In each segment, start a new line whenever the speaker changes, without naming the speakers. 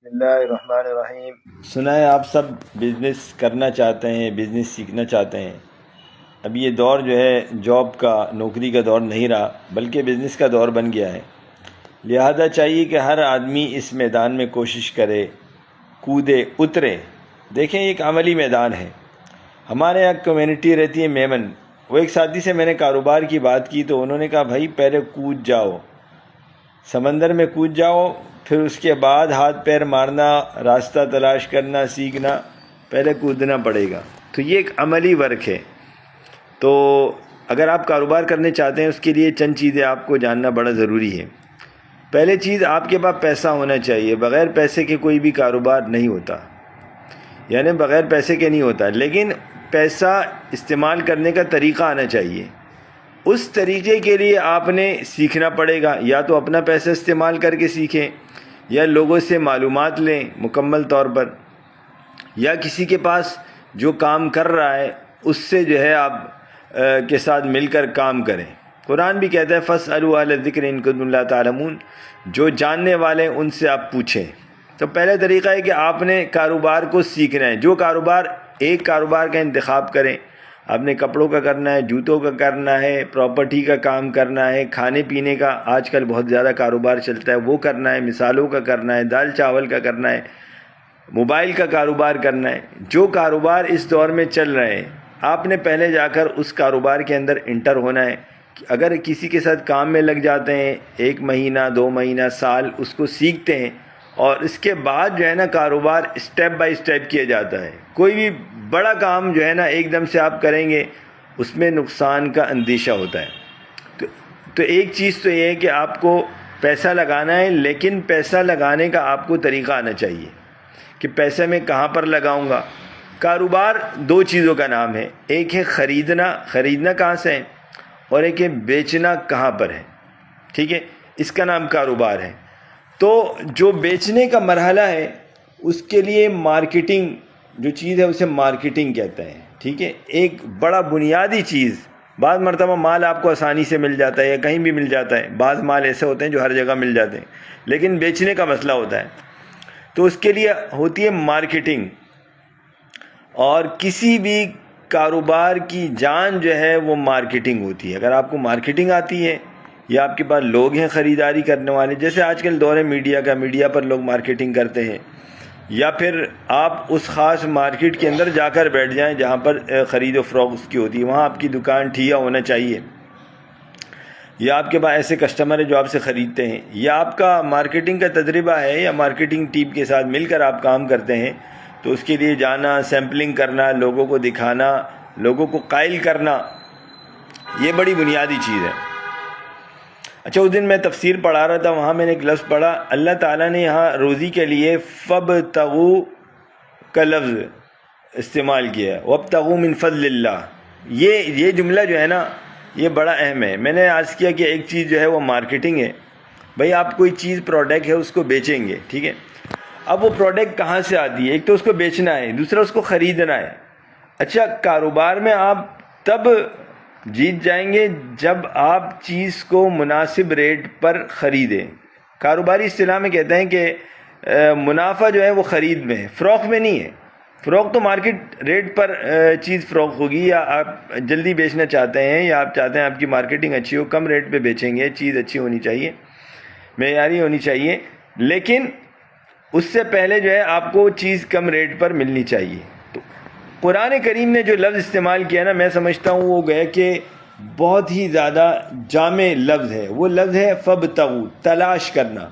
بسم اللہ الرحمن الرحیم۔ سنا ہے آپ سب بزنس کرنا چاہتے ہیں، بزنس سیکھنا چاہتے ہیں۔ اب یہ دور جو ہے جاب کا، نوکری کا دور نہیں رہا، بلکہ بزنس کا دور بن گیا ہے۔ لہذا چاہیے کہ ہر آدمی اس میدان میں کوشش کرے، کودے، اترے۔ دیکھیں ایک عملی میدان ہے۔ ہمارے یہاں کمیونٹی رہتی ہے میمن، وہ ایک ساتھی سے میں نے کاروبار کی بات کی تو انہوں نے کہا بھائی پہلے کود جاؤ، سمندر میں کود جاؤ، پھر اس کے بعد ہاتھ پیر مارنا، راستہ تلاش کرنا، سیکھنا، پہلے کودنا پڑے گا۔ تو یہ ایک عملی ورک ہے۔ تو اگر آپ کاروبار کرنے چاہتے ہیں اس کے لیے چند چیزیں آپ کو جاننا بڑا ضروری ہے۔ پہلے چیز، آپ کے پاس پیسہ ہونا چاہیے۔ بغیر پیسے کے کوئی بھی کاروبار نہیں ہوتا، یعنی بغیر پیسے کے نہیں ہوتا، لیکن پیسہ استعمال کرنے کا طریقہ آنا چاہیے۔ اس طریقے کے لیے آپ نے سیکھنا پڑے گا، یا تو اپنا پیسہ استعمال کر کے سیکھیں، یا لوگوں سے معلومات لیں مکمل طور پر، یا کسی کے پاس جو کام کر رہا ہے اس سے جو ہے آپ کے ساتھ مل کر کام کریں۔ قرآن بھی کہتا ہے فَاسْأَلُوا أَهْلَ الذِّكْرِ إِن كُنتُمْ لَا تَعْلَمُونَ، جو جاننے والے ان سے آپ پوچھیں۔ تو پہلا طریقہ ہے کہ آپ نے کاروبار کو سیکھنا ہے۔ جو کاروبار، ایک کاروبار کا انتخاب کریں۔ آپ نے کپڑوں کا کرنا ہے، جوتوں کا کرنا ہے، پراپرٹی کا کام کرنا ہے، کھانے پینے کا آج کل بہت زیادہ کاروبار چلتا ہے وہ کرنا ہے، مثالوں کا کرنا ہے، دال چاول کا کرنا ہے، موبائل کا کاروبار کرنا ہے۔ جو کاروبار اس دور میں چل رہے ہیں، آپ نے پہلے جا کر اس کاروبار کے اندر انٹر ہونا ہے۔ اگر کسی کے ساتھ کام میں لگ جاتے ہیں، 1 مہینہ 2 مہینہ سال اس کو سیکھتے ہیں، اور اس کے بعد جو ہے نا کاروبار اسٹیپ بائی اسٹیپ کیا جاتا ہے۔ کوئی بھی بڑا کام جو ہے نا ایک دم سے آپ کریں گے اس میں نقصان کا اندیشہ ہوتا ہے۔ تو ایک چیز تو یہ ہے کہ آپ کو پیسہ لگانا ہے، لیکن پیسہ لگانے کا آپ کو طریقہ آنا چاہیے کہ پیسے میں کہاں پر لگاؤں گا۔ کاروبار 2 چیزوں کا نام ہے، ایک ہے خریدنا کہاں سے ہے، اور ایک ہے بیچنا کہاں پر ہے۔ ٹھیک ہے، اس کا نام کاروبار ہے۔ تو جو بیچنے کا مرحلہ ہے اس کے لیے مارکیٹنگ جو چیز ہے اسے مارکیٹنگ کہتے ہیں۔ ٹھیک ہے، ایک بڑا بنیادی چیز۔ بعض مرتبہ مال آپ کو آسانی سے مل جاتا ہے یا کہیں بھی مل جاتا ہے، بعض مال ایسے ہوتے ہیں جو ہر جگہ مل جاتے ہیں، لیکن بیچنے کا مسئلہ ہوتا ہے۔ تو اس کے لیے ہوتی ہے مارکیٹنگ، اور کسی بھی کاروبار کی جان جو ہے وہ مارکیٹنگ ہوتی ہے۔ اگر آپ کو مارکیٹنگ آتی ہے، یا آپ کے پاس لوگ ہیں خریداری کرنے والے، جیسے آج کل دور ہے میڈیا کا، میڈیا پر لوگ مارکیٹنگ کرتے ہیں، یا پھر آپ اس خاص مارکیٹ کے اندر جا کر بیٹھ جائیں جہاں پر خرید و فروخت کی ہوتی ہے، وہاں آپ کی دکان ٹھیا ہونا چاہیے، یا آپ کے پاس ایسے کسٹمر ہیں جو آپ سے خریدتے ہیں، یا آپ کا مارکیٹنگ کا تجربہ ہے، یا مارکیٹنگ ٹیم کے ساتھ مل کر آپ کام کرتے ہیں، تو اس کے لیے جانا، سیمپلنگ کرنا، لوگوں کو دکھانا، لوگوں کو قائل کرنا، یہ بڑی بنیادی چیز ہے۔ اچھا، اس دن میں تفسیر پڑھا رہا تھا، وہاں میں نے ایک لفظ پڑھا، اللہ تعالیٰ نے یہاں روزی کے لیے فَابْتَغُوا کا لفظ استعمال کیا ہے، وَابْتَغُوا مِن فَضْلِ اللَّهِ۔ یہ جملہ جو ہے نا یہ بڑا اہم ہے۔ میں نے عرض کیا کہ ایک چیز جو ہے وہ مارکیٹنگ ہے۔ بھئی آپ کوئی چیز پروڈکٹ ہے اس کو بیچیں گے، ٹھیک ہے، اب وہ پروڈکٹ کہاں سے آتی ہے؟ ایک تو اس کو بیچنا ہے، دوسرا اس کو خریدنا ہے۔ اچھا، کاروبار میں آپ تب جیت جائیں گے جب آپ چیز کو مناسب ریٹ پر خریدیں۔ کاروباری اصطلاح میں کہتے ہیں کہ منافع جو ہے وہ خرید میں ہے، فروخت میں نہیں ہے۔ فروخت تو مارکیٹ ریٹ پر چیز فروخت ہوگی، یا آپ جلدی بیچنا چاہتے ہیں، یا آپ چاہتے ہیں آپ کی مارکیٹنگ اچھی ہو، کم ریٹ پہ بیچیں گے، چیز اچھی ہونی چاہیے، معیاری ہونی چاہیے، لیکن اس سے پہلے جو ہے آپ کو چیز کم ریٹ پر ملنی چاہیے۔ تو قرآن کریم نے جو لفظ استعمال کیا نا، میں سمجھتا ہوں وہ گئے کہ بہت ہی زیادہ جامع لفظ ہے۔ وہ لفظ ہے فَابْتَغُوا، تلاش کرنا۔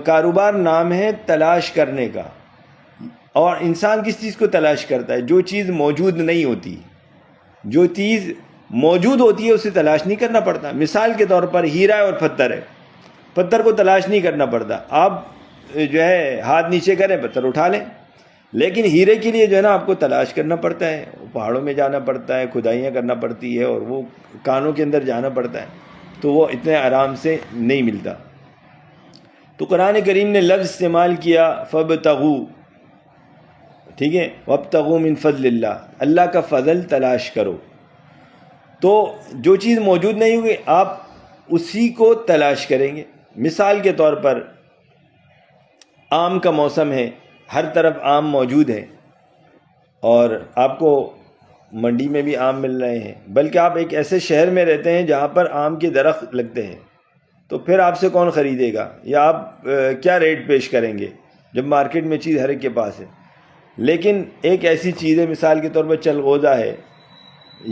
کاروبار نام ہے تلاش کرنے کا۔ اور انسان کس چیز کو تلاش کرتا ہے؟ جو چیز موجود نہیں ہوتی، جو چیز موجود ہوتی ہے اسے تلاش نہیں کرنا پڑتا۔ مثال کے طور پر ہیرا ہے اور پتھر ہے، پتھر کو تلاش نہیں کرنا پڑتا، آپ جو ہے ہاتھ نیچے کریں پتھر اٹھا لیں، لیکن ہیرے کے لیے جو ہے نا آپ کو تلاش کرنا پڑتا ہے، پہاڑوں میں جانا پڑتا ہے، کھدائیاں کرنا پڑتی ہے، اور وہ کانوں کے اندر جانا پڑتا ہے، تو وہ اتنے آرام سے نہیں ملتا۔ تو قرآن کریم نے لفظ استعمال کیا فَابْتَغُوا، ٹھیک ہے، وَابْتَغُوا مِن فَضْلِ اللَّهِ، اللہ کا فضل تلاش کرو۔ تو جو چیز موجود نہیں ہوگی آپ اسی کو تلاش کریں گے۔ مثال کے طور پر آم کا موسم ہے، ہر طرف آم موجود ہے، اور آپ کو منڈی میں بھی آم مل رہے ہیں، بلکہ آپ ایک ایسے شہر میں رہتے ہیں جہاں پر آم کے درخت لگتے ہیں، تو پھر آپ سے کون خریدے گا، یا آپ کیا ریٹ پیش کریں گے جب مارکیٹ میں چیز ہر ایک کے پاس ہے؟ لیکن ایک ایسی چیز ہے، مثال کے طور پر چلغوزہ ہے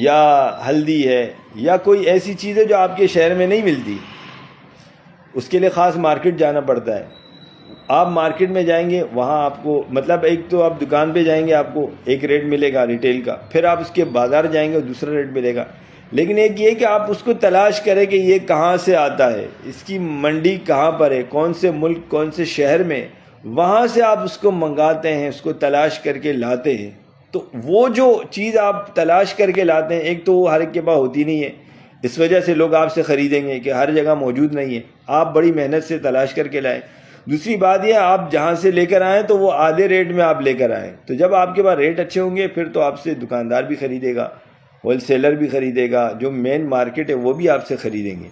یا ہلدی ہے یا کوئی ایسی چیز ہے جو آپ کے شہر میں نہیں ملتی، اس کے لیے خاص مارکیٹ جانا پڑتا ہے۔ آپ مارکیٹ میں جائیں گے، وہاں آپ کو مطلب ایک تو آپ دکان پہ جائیں گے، آپ کو ایک ریٹ ملے گا ریٹیل کا، پھر آپ اس کے بازار جائیں گے دوسرا ریٹ ملے گا، لیکن ایک یہ کہ آپ اس کو تلاش کریں کہ یہ کہاں سے آتا ہے، اس کی منڈی کہاں پر ہے، کون سے ملک کون سے شہر میں، وہاں سے آپ اس کو منگاتے ہیں، اس کو تلاش کر کے لاتے ہیں۔ تو وہ جو چیز آپ تلاش کر کے لاتے ہیں، ایک تو وہ ہر ایک کے پاس ہوتی نہیں ہے، اس وجہ سے لوگ آپ سے خریدیں گے کہ ہر جگہ موجود نہیں ہے، آپ بڑی محنت سے تلاش کر کے لائیں۔ دوسری بات یہ، آپ جہاں سے لے کر آئیں تو وہ آدھے ریٹ میں آپ لے کر آئیں، تو جب آپ کے پاس ریٹ اچھے ہوں گے پھر تو آپ سے دکاندار بھی خریدے گا، ہول سیلر بھی خریدے گا، جو مین مارکیٹ ہے وہ بھی آپ سے خریدیں گے۔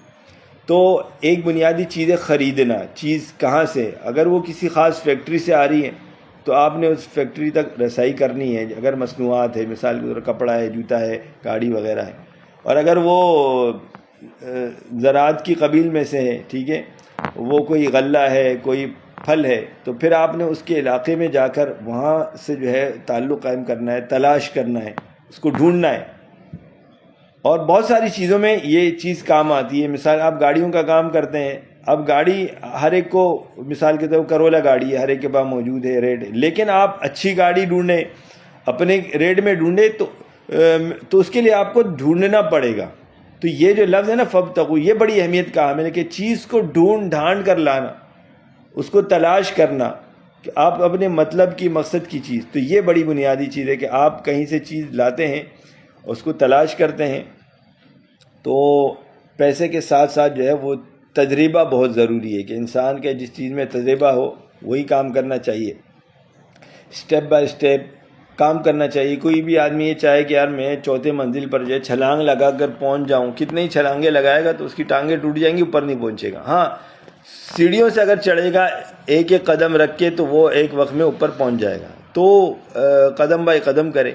تو ایک بنیادی چیز ہے خریدنا، چیز کہاں سے، اگر وہ کسی خاص فیکٹری سے آ رہی ہے تو آپ نے اس فیکٹری تک رسائی کرنی ہے، اگر مصنوعات ہے، مثال کے طور پر کپڑا ہے، جوتا ہے، گاڑی وغیرہ ہے، اور اگر وہ زراعت کی قبیل میں سے ہے، ٹھیک ہے، وہ کوئی غلہ ہے، کوئی پھل ہے، تو پھر آپ نے اس کے علاقے میں جا کر وہاں سے جو ہے تعلق قائم کرنا ہے، تلاش کرنا ہے، اس کو ڈھونڈنا ہے۔ اور بہت ساری چیزوں میں یہ چیز کام آتی ہے، مثال آپ گاڑیوں کا کام کرتے ہیں، اب گاڑی ہر ایک کو، مثال کے طور پر کرولا گاڑی ہے، ہر ایک کے پاس موجود ہے، ریٹ ہے، لیکن آپ اچھی گاڑی ڈھونڈیں، اپنے ریٹ میں ڈھونڈیں، تو اس کے لیے آپ کو ڈھونڈنا پڑے گا۔ تو یہ جو لفظ ہے نا فابتغوا، یہ بڑی اہمیت کا حامل ہے کہ چیز کو ڈھونڈ ڈھانڈ کر لانا، اس کو تلاش کرنا کہ آپ اپنے مطلب کی، مقصد کی چیز، تو یہ بڑی بنیادی چیز ہے کہ آپ کہیں سے چیز لاتے ہیں، اس کو تلاش کرتے ہیں۔ تو پیسے کے ساتھ ساتھ جو ہے وہ تجربہ بہت ضروری ہے کہ انسان کے جس چیز میں تجربہ ہو وہی کام کرنا چاہیے، اسٹیپ بائی اسٹیپ کام کرنا چاہیے۔ کوئی بھی آدمی یہ چاہے کہ یار میں چوتھے منزل پر جو ہے چھلانگ لگا کر پہنچ جاؤں، کتنے ہی چھلانگیں لگائے گا تو اس کی ٹانگیں ٹوٹ جائیں گی، اوپر نہیں پہنچے گا۔ ہاں، سیڑھیوں سے اگر چڑھے گا ایک ایک قدم رکھ کے تو وہ ایک وقت میں اوپر پہنچ جائے گا۔ تو قدم بائی قدم کرے،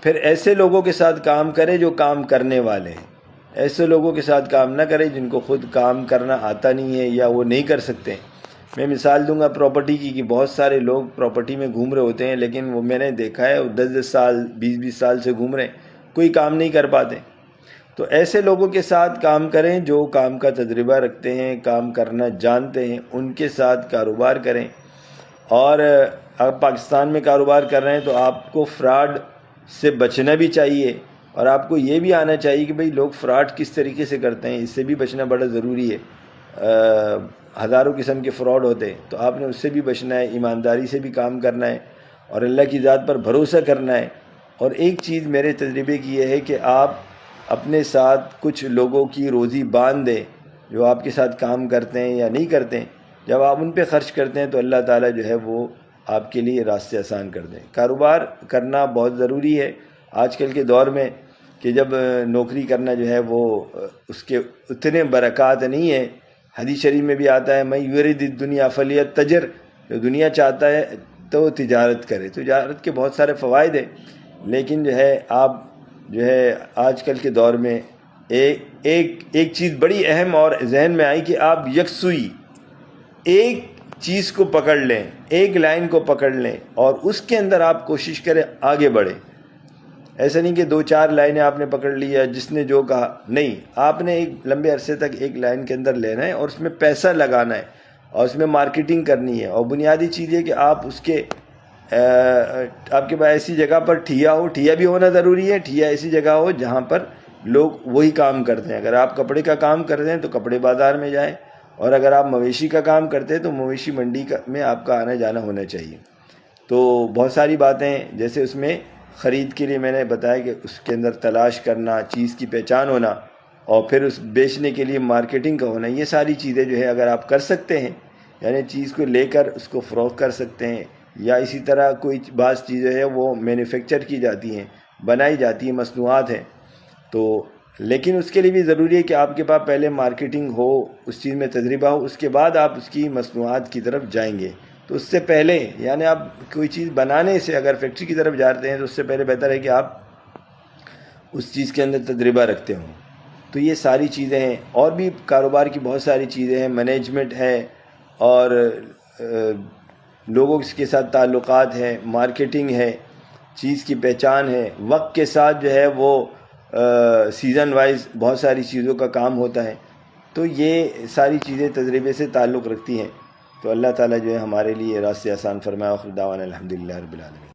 پھر ایسے لوگوں کے ساتھ کام کرے جو کام کرنے والے ہیں، ایسے لوگوں کے ساتھ کام نہ کرے جن کو خود کام کرنا آتا نہیں ہے یا وہ نہیں کر سکتے۔ میں مثال دوں گا پراپرٹی کی کہ بہت سارے لوگ پراپرٹی میں گھوم رہے ہوتے ہیں، لیکن وہ میں نے دیکھا ہے 10 سال 20 سال سے گھوم رہے ہیں، کوئی کام نہیں کر پاتے۔ تو ایسے لوگوں کے ساتھ کام کریں جو کام کا تجربہ رکھتے ہیں، کام کرنا جانتے ہیں، ان کے ساتھ کاروبار کریں۔ اور اگر پاکستان میں کاروبار کر رہے ہیں تو آپ کو فراڈ سے بچنا بھی چاہیے، اور آپ کو یہ بھی آنا چاہیے کہ بھئی لوگ فراڈ کس طریقے سے کرتے ہیں، اس سے بھی بچنا بڑا ضروری ہے۔ ہزاروں قسم کے فراڈ ہوتے ہیں، تو آپ نے اس سے بھی بچنا ہے، ایمانداری سے بھی کام کرنا ہے، اور اللہ کی ذات پر بھروسہ کرنا ہے۔ اور ایک چیز میرے تجربے کی یہ ہے کہ آپ اپنے ساتھ کچھ لوگوں کی روزی باندھ دیں جو آپ کے ساتھ کام کرتے ہیں یا نہیں کرتے ہیں، جب آپ ان پہ خرچ کرتے ہیں تو اللہ تعالیٰ جو ہے وہ آپ کے لیے راستے آسان کر دیں۔ کاروبار کرنا بہت ضروری ہے آج کل کے دور میں، کہ جب نوکری کرنا جو ہے وہ اس کے اتنے برکات نہیں ہیں۔ حدیث شریف میں بھی آتا ہے، میں یرید الدنیا فلیتجر، جو دنیا چاہتا ہے تو تجارت کرے۔ تجارت کے بہت سارے فوائد ہیں، لیکن جو ہے آپ جو ہے آج کل کے دور میں ایک چیز بڑی اہم اور ذہن میں آئی کہ آپ یکسوئی ایک چیز کو پکڑ لیں، ایک لائن کو پکڑ لیں، اور اس کے اندر آپ کوشش کریں آگے بڑھیں۔ ایسا نہیں کہ 2-4 لائنیں آپ نے پکڑ لیا، جس نے جو کہا، نہیں، آپ نے ایک لمبے عرصے تک ایک لائن کے اندر لینا ہے اور اس میں پیسہ لگانا ہے اور اس میں مارکیٹنگ کرنی ہے۔ اور بنیادی چیز یہ کہ آپ اس کے آپ کے پاس ایسی جگہ پر ٹھیا ہو، ٹھیا بھی ہونا ضروری ہے، ٹھیا ایسی جگہ ہو جہاں پر لوگ وہی کام کرتے ہیں۔ اگر آپ کپڑے کا کام کرتے ہیں تو کپڑے بازار میں جائیں، اور اگر آپ مویشی کا کام کرتے ہیں تو مویشی منڈی میں آپ کا آنا جانا ہونا چاہیے۔ تو بہت ساری باتیں ہیں، جیسے اس میں خرید کے لیے میں نے بتایا کہ اس کے اندر تلاش کرنا، چیز کی پہچان ہونا، اور پھر اس بیچنے کے لیے مارکیٹنگ کا ہونا، یہ ساری چیزیں جو ہے اگر آپ کر سکتے ہیں، یعنی چیز کو لے کر اس کو فروخت کر سکتے ہیں، یا اسی طرح کوئی بعض چیزیں ہیں وہ مینوفیکچر کی جاتی ہیں، بنائی جاتی ہیں، مصنوعات ہیں، تو لیکن اس کے لیے بھی ضروری ہے کہ آپ کے پاس پہلے مارکیٹنگ ہو، اس چیز میں تجربہ ہو، اس کے بعد آپ اس کی مصنوعات کی طرف جائیں گے تو اس سے پہلے یعنی آپ کوئی چیز بنانے سے اگر فیکٹری کی طرف جاتے ہیں تو اس سے پہلے بہتر ہے کہ آپ اس چیز کے اندر تجربہ رکھتے ہوں. تو یہ ساری چیزیں ہیں. اور بھی کاروبار کی بہت ساری چیزیں ہیں، مینجمنٹ ہے اور لوگوں کے ساتھ تعلقات ہیں، مارکیٹنگ ہے، چیز کی پہچان ہے، وقت کے ساتھ جو ہے وہ سیزن وائز بہت ساری چیزوں کا کام ہوتا ہے. تو یہ ساری چیزیں تجربے سے تعلق رکھتی ہیں. تو اللہ تعالیٰ جو ہے ہمارے لیے راستے آسان فرمائے. آخر دعوانا الحمدللہ رب العالمین.